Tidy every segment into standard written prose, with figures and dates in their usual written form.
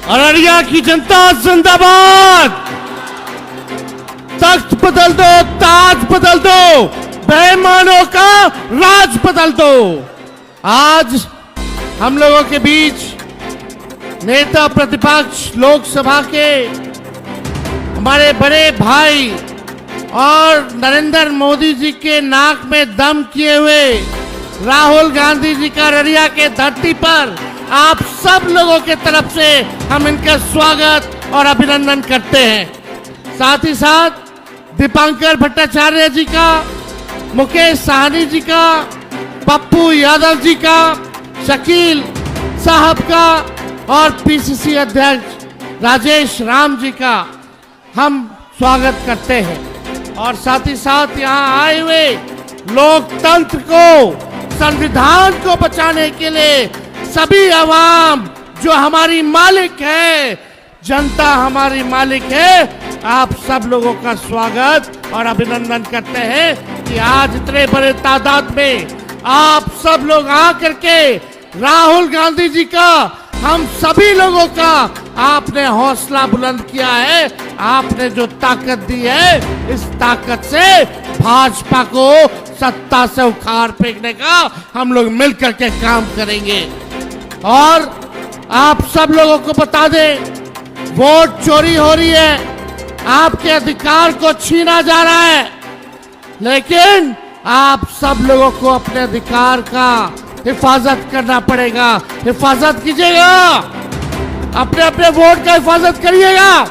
अररिया की जनता जिंदाबाद। तख्त बदल दो, ताज बदल दो, बेईमानों का राज बदल दो। आज हम लोगों के बीच नेता प्रतिपक्ष लोकसभा के हमारे बड़े भाई और नरेंद्र मोदी जी के नाक में दम किए हुए राहुल गांधी जी का अररिया के धरती पर आप सब लोगों के तरफ से हम इनका स्वागत और अभिनंदन करते हैं। साथ ही साथ दीपांकर भट्टाचार्य जी का, मुकेश साहनी जी का, पप्पू यादव जी का, शकील साहब का और पीसीसी अध्यक्ष राजेश राम जी का हम स्वागत करते हैं। और साथ ही साथ यहाँ आए हुए लोकतंत्र को, संविधान को बचाने के लिए सभी आवाम जो हमारी मालिक है, जनता हमारी मालिक है, आप सब लोगों का स्वागत और अभिनंदन करते हैं कि आज इतने बड़े तादाद में आप सब लोग आकर के राहुल गांधी जी का, हम सभी लोगों का आपने हौसला बुलंद किया है। आपने जो ताकत दी है, इस ताकत से भाजपा को सत्ता से उखाड़ फेंकने का हम लोग मिलकर के काम करेंगे। और आप सब लोगों को बता दें, वोट चोरी हो रही है, आपके अधिकार को छीना जा रहा है, लेकिन आप सब लोगों को अपने अधिकार का हिफाजत करना पड़ेगा। हिफाजत कीजिएगा, अपने अपने वोट का हिफाजत करिएगा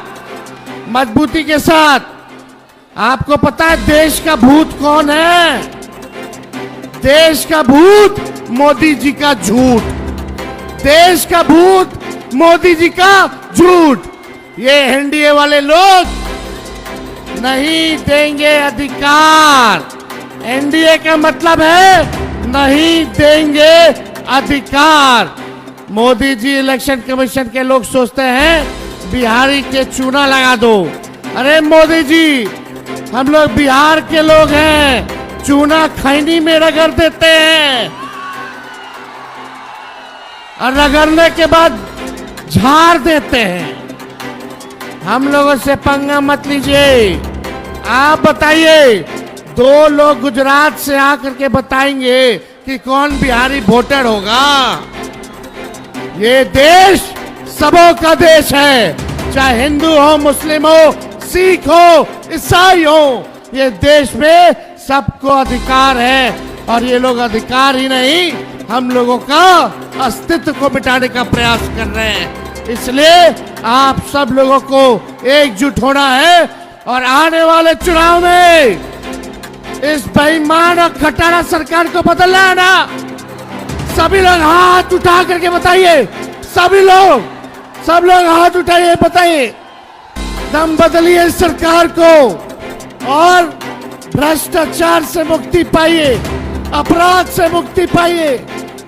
मजबूती के साथ। आपको पता है देश का भूत कौन है? देश का भूत मोदी जी का झूठ, देश का भूत मोदी जी का झूठ। ये एनडीए वाले लोग नहीं देंगे अधिकार। एनडीए का मतलब है नहीं देंगे अधिकार। मोदी जी इलेक्शन कमीशन के लोग सोचते हैं बिहारी के चूना लगा दो। अरे मोदी जी, हम लोग बिहार के लोग हैं, चूना खैनी में रगड़ देते हैं और रगड़ने के बाद झाड़ देते हैं। हम लोगों से पंगा मत लीजिए। आप बताइए, दो लोग गुजरात से आकर के बताएंगे कि कौन बिहारी वोटर होगा। ये देश सबों का देश है, चाहे हिंदू हो, मुस्लिम हो, सिख हो, ईसाई हो। ये देश में सबको अधिकार है और ये लोग अधिकार ही नहीं, हम लोगों का अस्तित्व को मिटाने का प्रयास कर रहे हैं। इसलिए आप सब लोगों को एकजुट होना है और आने वाले चुनाव में इस बेईमान और खटारा सरकार को बदलना है ना। सभी लोग हाथ उठा करके बताइए, सभी लोग, सब लोग हाथ उठाइए, बताइए, दम बदलिए इस सरकार को और भ्रष्टाचार से मुक्ति पाइए, अपराध से मुक्ति पाइए।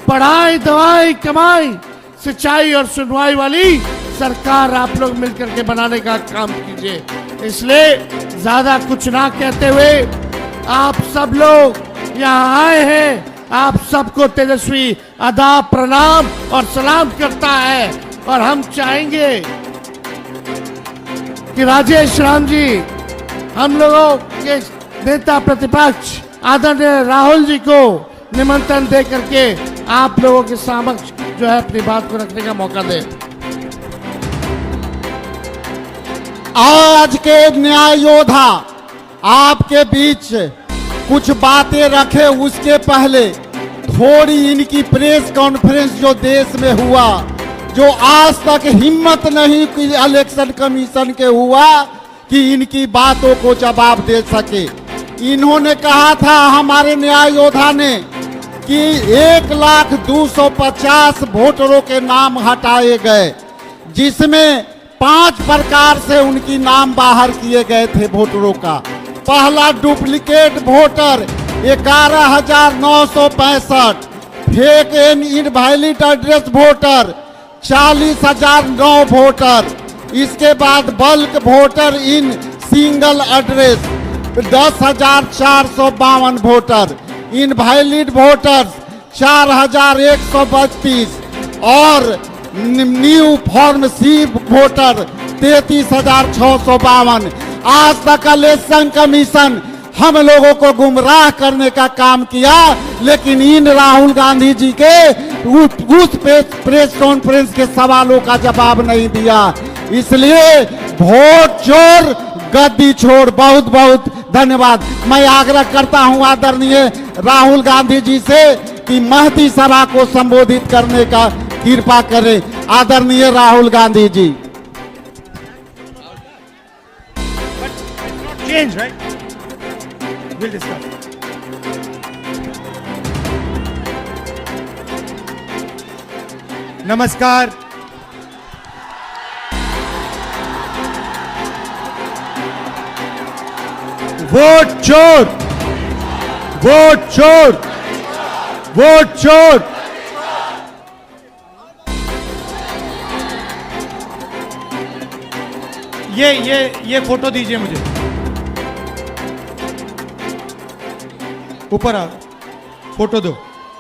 पढ़ाई, दवाई, कमाई, सिंचाई और सुनवाई वाली सरकार आप लोग मिलकर के बनाने का काम कीजिए। इसलिए ज्यादा कुछ ना कहते हुए आप सब लोग यहाँ आए हैं, आप सबको तेजस्वी आदाब, प्रणाम और सलाम करता है। और हम चाहेंगे कि राजेश राम जी, हम लोगों के नेता प्रतिपक्ष आदरणीय राहुल जी को निमंत्रण दे करके आप लोगों के समक्ष जो है अपनी बात को रखने का मौका दें। आज के न्याय योद्धा आपके बीच कुछ बातें रखे, उसके पहले थोड़ी इनकी प्रेस कॉन्फ्रेंस जो देश में हुआ, जो आज तक हिम्मत नहीं की इलेक्शन कमीशन के हुआ कि इनकी बातों को जवाब दे सके। इन्होंने कहा था, हमारे न्याय योद्धा ने, कि 1,250 वोटरों के नाम हटाए गए, जिसमेमें 5 प्रकार से उनकी नाम बाहर किए गए थे वोटरों का। पहला duplicate voter 11,965, fake and invalid address voter 40,009 voter. इसके बाद bulk voter in single address 10,452 voter, invalid voters 4,132 और न्यू फॉर्म सी वोटर 33,652। आज तक इलेक्शन कमीशन हम लोगों को गुमराह करने का काम किया, लेकिन इन राहुल गांधी जी के उस प्रेस कॉन्फ्रेंस के सवालों का जवाब नहीं दिया। इसलिए वोट चोर गद्दी छोड़। बहुत बहुत धन्यवाद। मैं आग्रह करता हूं आदरणीय राहुल गांधी जी से कि महती सभा को संबोधित करने का कृपा करें। आदरणीय Rahul Gandhi ji. Change, right? We'll discuss. नमस्कार। वोट चोर, वोट चोर, वोट चोर। ये फोटो दीजिए मुझे। ऊपर आओ, फोटो दो।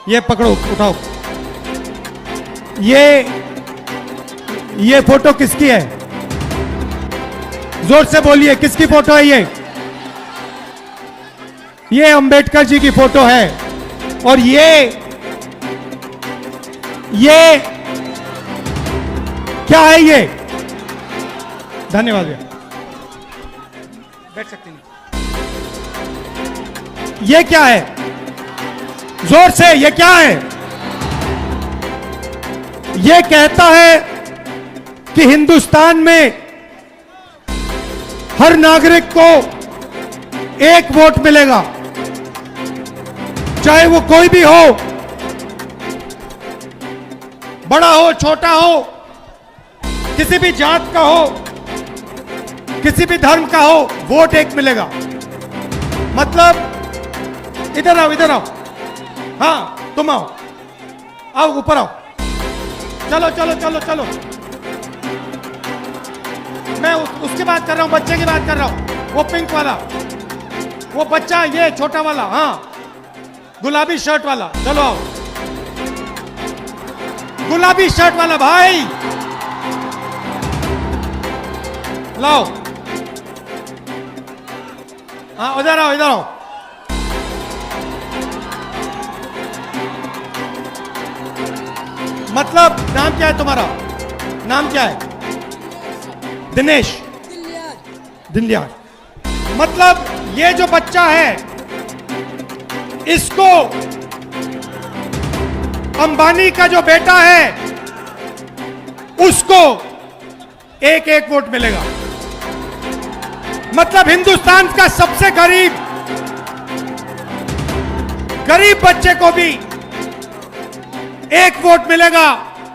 ये पकड़ो, उठाओ। ये फोटो किसकी है? जोर से बोलिए, किसकी फोटो है ये? ये अंबेडकर जी की फोटो है। और ये क्या है ये? धन्यवाद भैया, बैठ सकते हैं। ये क्या है? जोर से, ये क्या है? ये कहता है कि हिंदुस्तान में हर नागरिक को एक वोट मिलेगा, चाहे वो कोई भी हो, बड़ा हो छोटा हो, किसी भी जात का हो, किसी भी धर्म का हो, वोट एक मिलेगा। मतलब इधर आओ, इधर आओ। हाँ, तुम आओ, आओ ऊपर आओ। चलो चलो चलो चलो। मैं उसकी बात कर रहा हूं, बच्चे की बात कर रहा हूं। वो पिंक वाला, वो बच्चा, ये छोटा वाला, हाँ गुलाबी शर्ट वाला। चलो आओ, गुलाबी शर्ट वाला भाई, लाओ। हाँ उधर आओ, इधर आओ। मतलब नाम क्या है तुम्हारा? नाम क्या है? दिनेश दिनलियार। मतलब ये जो बच्चा है, इसको अंबानी का जो बेटा है, उसको एक एक वोट मिलेगा। मतलब हिंदुस्तान का सबसे गरीब बच्चे को भी एक वोट मिलेगा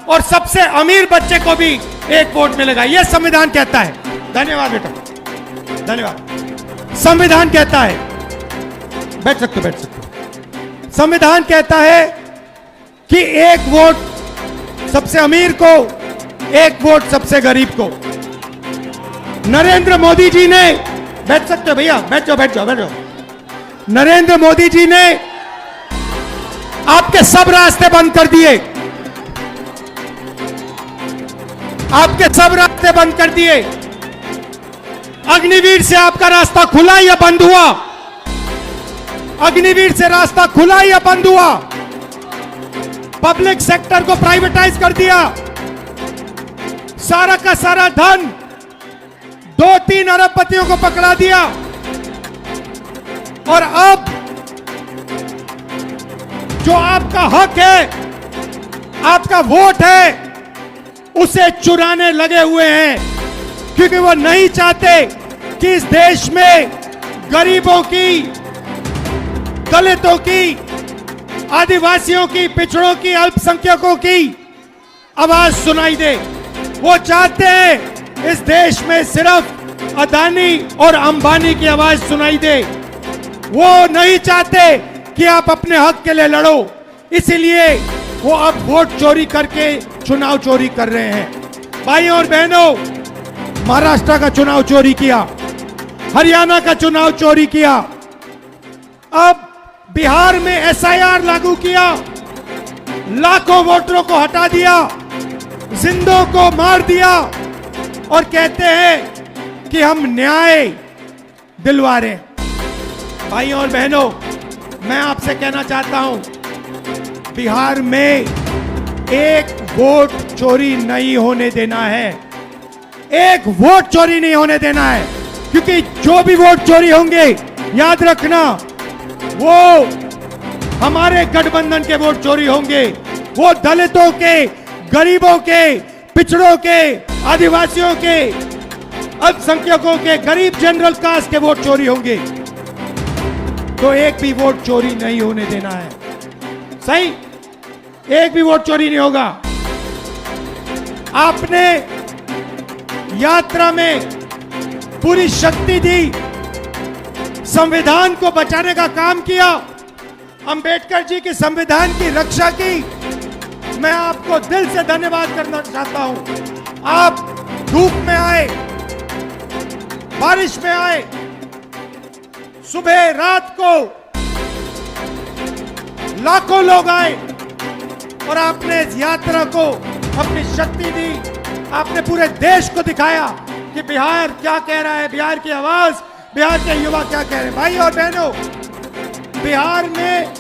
और सबसे अमीर बच्चे को भी एक वोट मिलेगा। यह संविधान कहता है। धन्यवाद बेटा, धन्यवाद। संविधान कहता है, बैठ सकते हो, बैठ सकते हो। संविधान कहता है कि एक वोट सबसे अमीर को, एक वोट सबसे गरीब को। नरेंद्र मोदी जी ने, बैठ सकते हो भैया, बैठ जाओ, बैठ जाओ, बैठ जाओ। नरेंद्र मोदी जी ने आपके सब रास्ते बंद कर दिए, आपके सब रास्ते बंद कर दिए। अग्निवीर से आपका रास्ता खुला या बंद हुआ? अग्निवीर से रास्ता खुला या बंद हुआ? पब्लिक सेक्टर को प्राइवेटाइज कर दिया, सारा का सारा धन 2-3 अरबपतियों को पकड़ा दिया। और अब जो आपका हक है, आपका वोट है, उसे चुराने लगे हुए हैं, क्योंकि वो नहीं चाहते कि इस देश में गरीबों की, दलितों की, आदिवासियों की, पिछड़ों की, अल्पसंख्यकों की आवाज सुनाई दे। वो चाहते हैं इस देश में सिर्फ अदानी और अंबानी की आवाज सुनाई दे। वो नहीं चाहते कि आप अपने हक के लिए लड़ो, इसीलिए वो अब वोट चोरी करके चुनाव चोरी कर रहे हैं। भाइयों और बहनों, महाराष्ट्र का चुनाव चोरी किया, हरियाणा का चुनाव चोरी किया, अब बिहार में SIR लागू किया, लाखों वोटरों को हटा दिया, जिंदों को मार दिया और कहते हैं कि हम न्याय दिलवा रहे हैं। भाइयों और बहनों, मैं आपसे कहना चाहता हूं, बिहार में एक वोट चोरी नहीं होने देना है। एक वोट चोरी नहीं होने देना है, क्योंकि जो भी वोट चोरी होंगे, याद रखना, वो हमारे गठबंधन के वोट चोरी होंगे। वो दलितों के, गरीबों के, पिछड़ों के, आदिवासियों के, अल्पसंख्यकों के, गरीब जनरल कास्ट के वोट चोरी होंगे। तो एक भी वोट चोरी नहीं होने देना है। सही, एक भी वोट चोरी नहीं होगा। आपने यात्रा में पूरी शक्ति दी, संविधान को बचाने का काम किया, अंबेडकर जी के संविधान की रक्षा की। मैं आपको दिल से धन्यवाद करना चाहता हूं। आप धूप में आए, बारिश में आए, सुबह रात को लाखों लोग आए और आपने इस यात्रा को अपनी शक्ति दी। आपने पूरे देश को दिखाया कि बिहार क्या कह रहा है, बिहार की आवाज, बिहार के युवा क्या कह रहे हैं। भाई और बहनों, बिहार में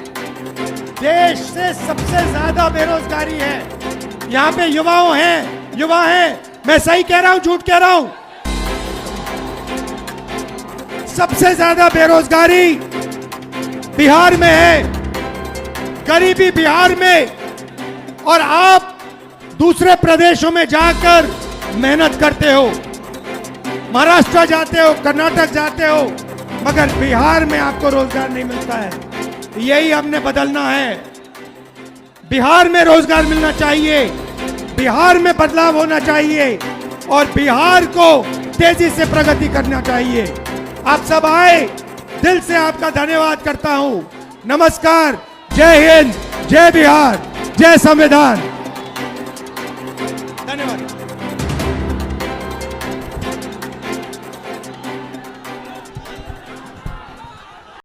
देश से सबसे ज्यादा बेरोजगारी है। यहां पे युवा हैं। मैं सही कह रहा हूं, झूठ कह रहा हूं? सबसे ज्यादा बेरोजगारी बिहार में है, गरीबी बिहार में। और आप दूसरे प्रदेशों में जाकर मेहनत करते हो, महाराष्ट्र जाते हो, कर्नाटक जाते हो, मगर बिहार में आपको रोजगार नहीं मिलता है। यही हमने बदलना है। बिहार में रोजगार मिलना चाहिए, बिहार में बदलाव होना चाहिए और बिहार को तेजी से प्रगति करना चाहिए। आप सब आए, दिल से आपका धन्यवाद करता हूं। नमस्कार, जय हिंद, जय बिहार, जय संविधान।